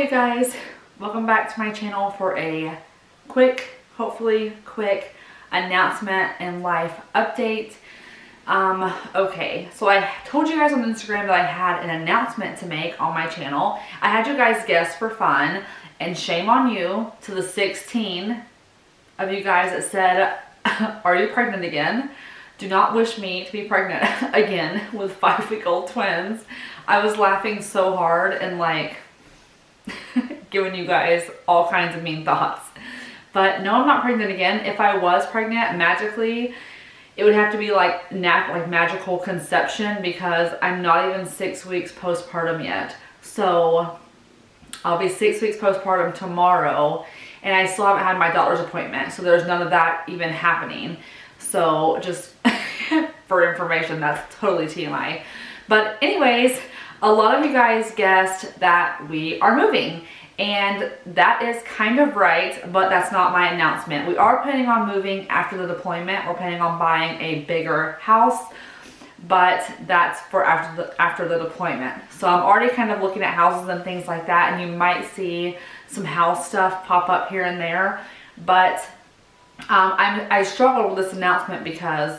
you guys, welcome back to my channel for a hopefully quick announcement and life update. Okay, so I told you guys on Instagram that I had an announcement to make on my channel. I had you guys guess for fun, and shame on you to the 16 of you guys that said, are you pregnant again? Do not wish me to be pregnant again with 5-week-old twins. I was laughing so hard and like giving you guys all kinds of mean thoughts. But no, I'm not pregnant again. If I was pregnant, magically, it would have to be like magical conception, because I'm not even 6 weeks postpartum yet. So I'll be 6 weeks postpartum tomorrow, and I still haven't had my doctor's appointment. So there's none of that even happening. So just for information, that's totally TMI. But anyways, a lot of you guys guessed that we are moving, and that is kind of right, but that's not my announcement. We are planning on moving after the deployment. We're planning on buying a bigger house, but that's for after the deployment. So I'm already kind of looking at houses and things like that, and you might see some house stuff pop up here and there. But I struggled with this announcement because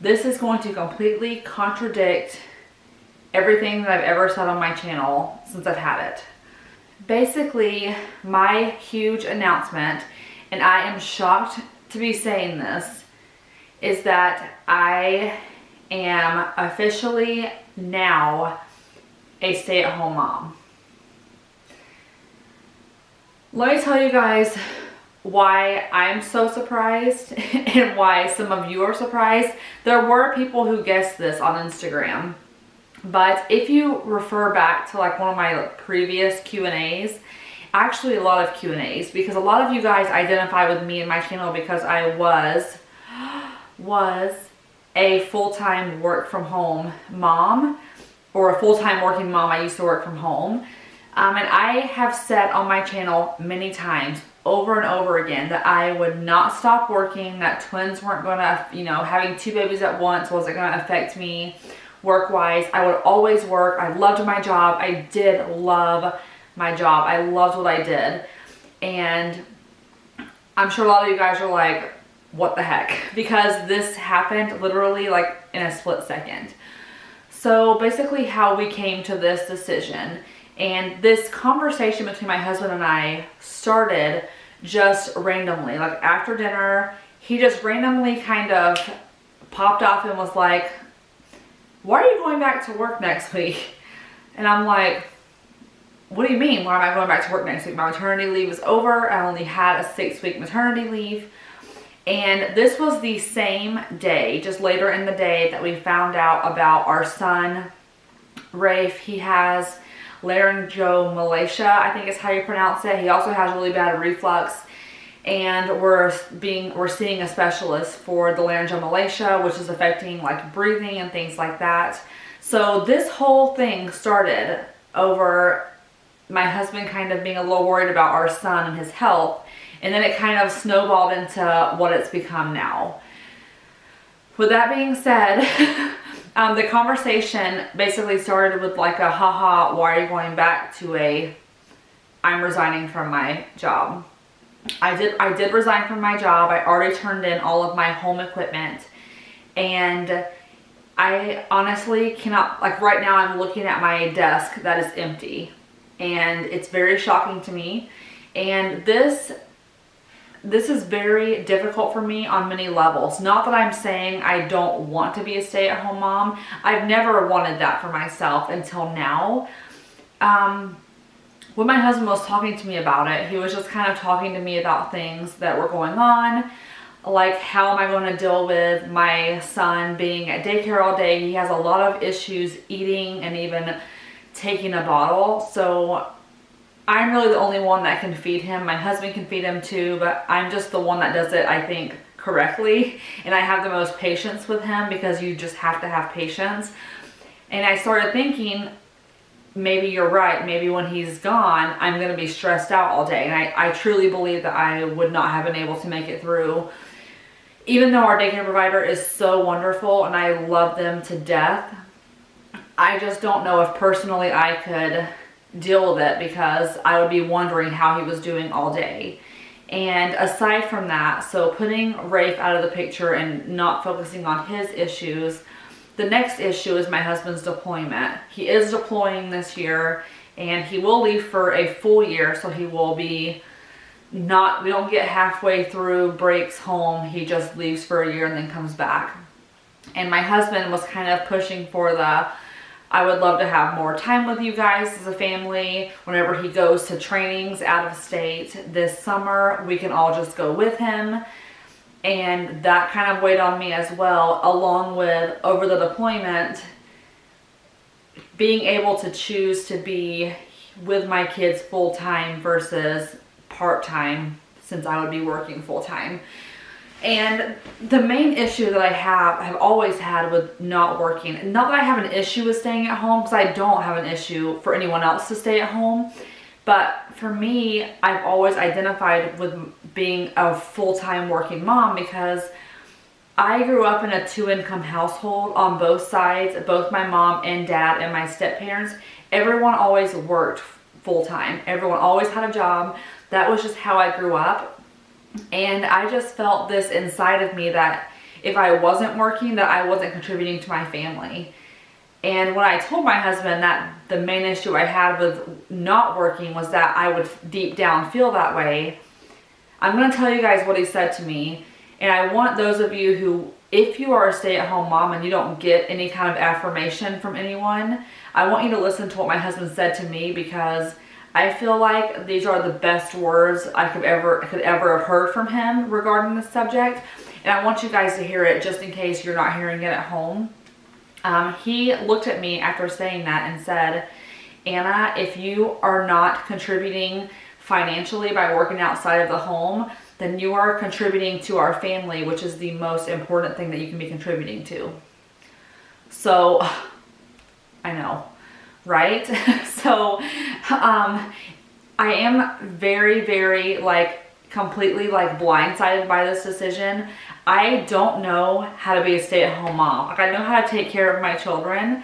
this is going to completely contradict everything that I've ever said on my channel since I've had it. Basically, my huge announcement, and I am shocked to be saying this, is that I am officially now a stay-at-home mom. Let me tell you guys why I'm so surprised and why some of you are surprised. There were people who guessed this on Instagram. But if you refer back to like one of my previous Q&As, actually a lot of Q&As, because a lot of you guys identify with me and my channel because I was a full-time work from home mom, or a full-time working mom. I used to work from home. And I have said on my channel many times, over and over again, that I would not stop working, that twins weren't going to, having 2 babies at once wasn't going to affect me work-wise. I would always work. I loved my job. I did love my job. I loved what I did. And I'm sure a lot of you guys are like, what the heck? Because this happened literally like in a split second. So basically how we came to this decision, and this conversation between my husband and I started just randomly. Like after dinner, he just randomly kind of popped off and was like, why are you going back to work next week? And I'm like, what do you mean? Why am I going back to work next week? My maternity leave is over. I only had a 6-week maternity leave. And this was the same day, just later in the day, that we found out about our son, Rafe. He has laryngomalacia, I think is how you pronounce it. He also has really bad reflux. And we're seeing a specialist for the laryngomalacia, which is affecting like breathing and things like that. So this whole thing started over my husband kind of being a little worried about our son and his health. And then it kind of snowballed into what it's become now. With that being said, the conversation basically started with like a haha, why are you going back, to a I'm resigning from my job. I did resign from my job. I already turned in all of my home equipment, and I honestly cannot, like right now I'm looking at my desk that is empty, and it's very shocking to me. And this is very difficult for me on many levels. Not that I'm saying I don't want to be a stay-at-home mom. I've never wanted that for myself until now. When my husband was talking to me about it, he was just kind of talking to me about things that were going on. Like, how am I going to deal with my son being at daycare all day? He has a lot of issues eating and even taking a bottle. So I'm really the only one that can feed him. My husband can feed him too, but I'm just the one that does it, I think, correctly. And I have the most patience with him, because you just have to have patience. And I started thinking, maybe you're right. Maybe when he's gone, I'm going to be stressed out all day. And I truly believe that I would not have been able to make it through. Even though our daycare provider is so wonderful and I love them to death, I just don't know if personally I could deal with it because I would be wondering how he was doing all day. And aside from that, so putting Rafe out of the picture and not focusing on his issues, the next issue is my husband's deployment. He is deploying this year, and he will leave for a full year, so he will be not, we don't get halfway through breaks home. He just leaves for a year and then comes back. And my husband was kind of pushing for the, I would love to have more time with you guys as a family. Whenever he goes to trainings out of state this summer, we can all just go with him. And that kind of weighed on me as well, along with over the deployment, being able to choose to be with my kids full-time versus part-time, since I would be working full-time. And the main issue that I have always had with not working, not that I have an issue with staying at home, because I don't have an issue for anyone else to stay at home, but for me, I've always identified with being a full-time working mom because I grew up in a 2-income household on both sides, both my mom and dad and my step-parents. Everyone always worked full-time. Everyone always had a job. That was just how I grew up. And I just felt this inside of me that if I wasn't working, that I wasn't contributing to my family. And when I told my husband that the main issue I had with not working was that I would deep down feel that way, I'm going to tell you guys what he said to me. And I want those of you who, if you are a stay-at-home mom and you don't get any kind of affirmation from anyone, I want you to listen to what my husband said to me, because I feel like these are the best words I could ever have heard from him regarding this subject. And I want you guys to hear it just in case you're not hearing it at home. He looked at me after saying that and said, Anna, if you are not contributing financially by working outside of the home, then you are contributing to our family, which is the most important thing that you can be contributing to. So, I know, right? So, I am very, very, completely, blindsided by this decision. I don't know how to be a stay-at-home mom. I know how to take care of my children,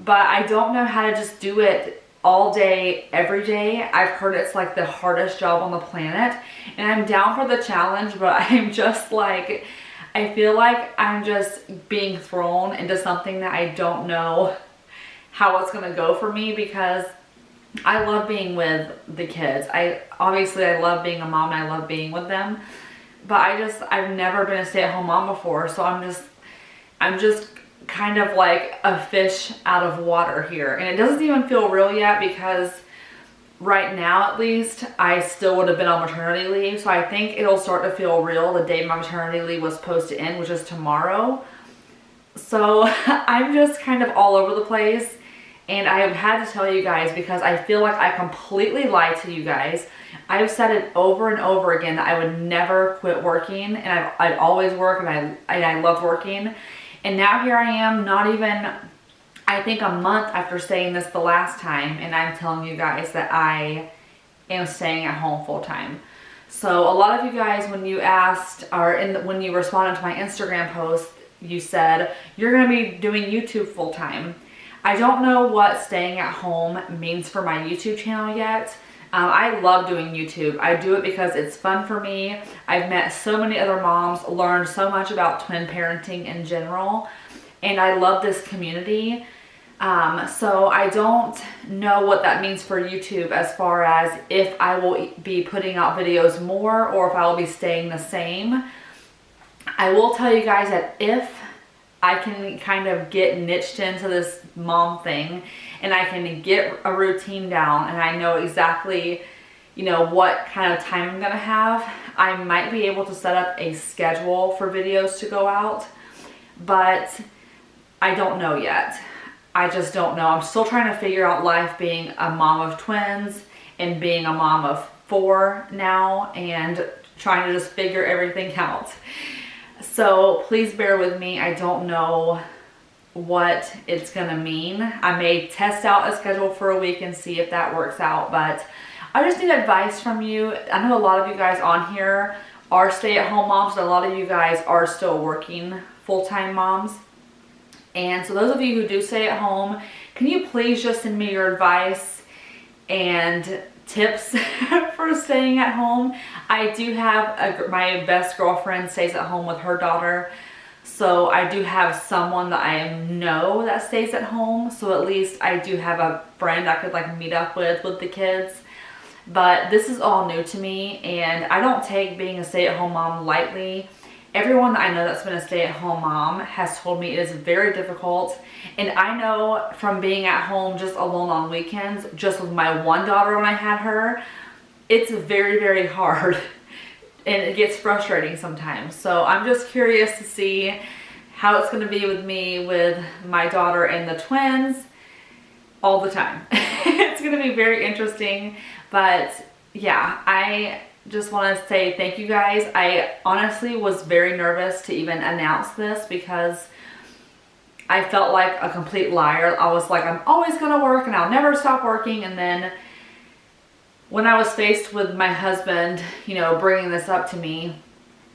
but I don't know how to just do it all day, every day. I've heard it's the hardest job on the planet, and I'm down for the challenge, but I'm just I feel like I'm just being thrown into something that I don't know how it's gonna go for me, because I love being with the kids. I love being a mom and I love being with them, but I've never been a stay-at-home mom before, so I'm just kind of like a fish out of water here. And it doesn't even feel real yet, because right now at least I still would have been on maternity leave, so I think it'll start to feel real the day my maternity leave was supposed to end, which is tomorrow. So I'm just kind of all over the place, and I have had to tell you guys because I feel like I completely lied to you guys. I've said it over and over again that I would never quit working, and I'd always work, and I loved working. And now here I am, not even, I think, a month after saying this the last time, and I'm telling you guys that I am staying at home full time. So a lot of you guys, when you asked, or when you responded to my Instagram post, you said, you're going to be doing YouTube full time. I don't know what staying at home means for my YouTube channel yet. I love doing YouTube. I do it because it's fun for me. I've met so many other moms, learned so much about twin parenting in general, and I love this community. So I don't know what that means for YouTube as far as if I will be putting out videos more or if I will be staying the same. I will tell you guys that if I can kind of get niched into this mom thing and I can get a routine down and I know exactly, what kind of time I'm going to have, I might be able to set up a schedule for videos to go out, but I don't know yet. I just don't know. I'm still trying to figure out life being a mom of twins and being a mom of 4 now, and trying to just figure everything out. So please bear with me. I don't know what it's gonna mean. I may test out a schedule for a week and see if that works out, but I just need advice from you. I know a lot of you guys on here are stay-at-home moms, and a lot of you guys are still working full-time moms. And so those of you who do stay at home, can you please just send me your advice? and tips for staying at home. I do have my best girlfriend stays at home with her daughter, so I do have someone that I know that stays at home, so at least I do have a friend I could like meet up with the kids. But this is all new to me, and I don't take being a stay-at-home mom lightly. Everyone that I know that's been a stay-at-home mom has told me it is very difficult. And I know from being at home just alone on weekends, just with my one daughter when I had her, it's very, very hard. And it gets frustrating sometimes. So I'm just curious to see how it's going to be with me, with my daughter and the twins all the time. It's going to be very interesting. But yeah, I just want to say thank you guys. I honestly was very nervous to even announce this because I felt like a complete liar. I was like, I'm always going to work and I'll never stop working. And then when I was faced with my husband, you know, bringing this up to me,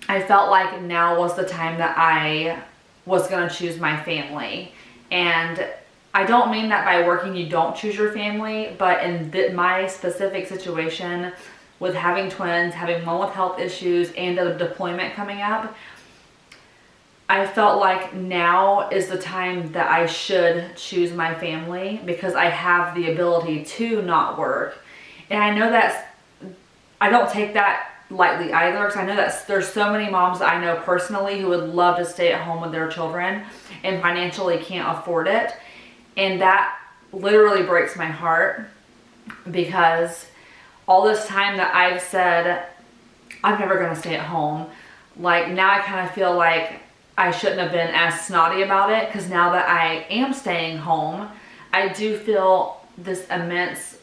I felt like now was the time that I was going to choose my family. And I don't mean that by working you don't choose your family, but in my specific situation with having twins, having one with health issues and a deployment coming up, I felt like now is the time that I should choose my family because I have the ability to not work. And I know that I don't take that lightly either, because I know that there's so many moms that I know personally who would love to stay at home with their children and financially can't afford it. And that literally breaks my heart because all this time that I've said, I'm never going to stay at home, like now I kind of feel like I shouldn't have been as snotty about it, because now that I am staying home, I do feel this immense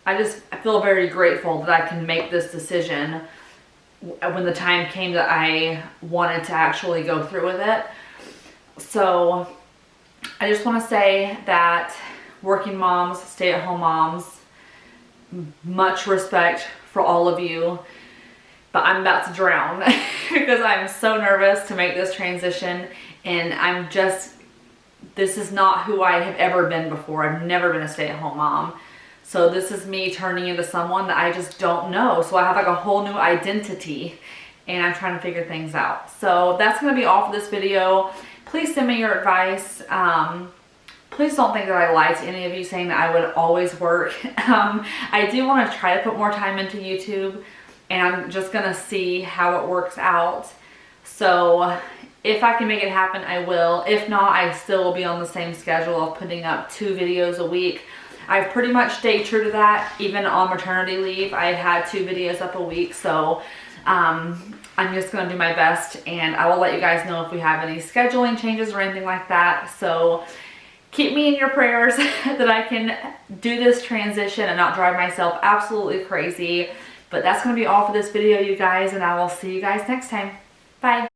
I feel very grateful that I can make this decision when the time came that I wanted to actually go through with it. So I just want to say that working moms, stay-at-home moms, much respect for all of you, but I'm about to drown because I'm so nervous to make this transition, and this is not who I have ever been before. I've never been a stay-at-home mom. So this is me turning into someone that I just don't know. So I have like a whole new identity and I'm trying to figure things out. So that's going to be all for this video. Please send me your advice. Please don't think that I lied to any of you saying that I would always work. I do want to try to put more time into YouTube, and I'm just going to see how it works out. So if I can make it happen, I will. If not, I still will be on the same schedule of putting up 2 videos a week. I've pretty much stayed true to that. Even on maternity leave, I had 2 videos up a week. So I'm just going to do my best, and I will let you guys know if we have any scheduling changes or anything like that. So keep me in your prayers that I can do this transition and not drive myself absolutely crazy. But that's going to be all for this video, you guys, and I will see you guys next time. Bye.